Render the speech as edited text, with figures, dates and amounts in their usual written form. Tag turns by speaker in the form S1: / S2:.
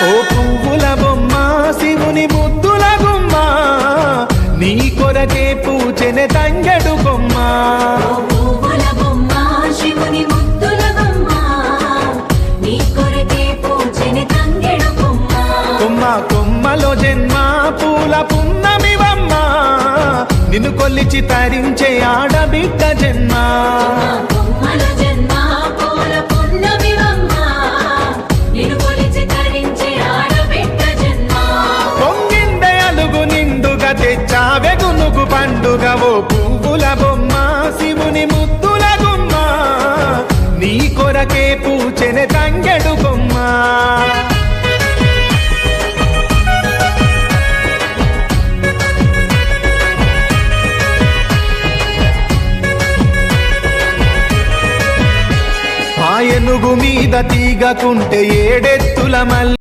S1: ఓ పువ్వుల బొమ్మ శివుని ముద్దుల గుమ్మ నీ కొరకే పూచెనే తంగెడు కొమ్మ కొమ్మ కొమ్మలో జన్మ పూల పున్నమివమ్మ నిన్ను కొల్లిచి తరించే ఆడబిడ్డ జన్మ పొంగిందే అలుగు నిండుగా తెచ్చావె గునుగు పండుగ ఓ పువ్వుల బొమ్మ శివుని ముద్దుల గుమ్మ నీ కొరకే పూచెనే తంగెడు కొమ్మ ఏనుగు మీద తీగకుంటే ఏడెత్తుల మల్ల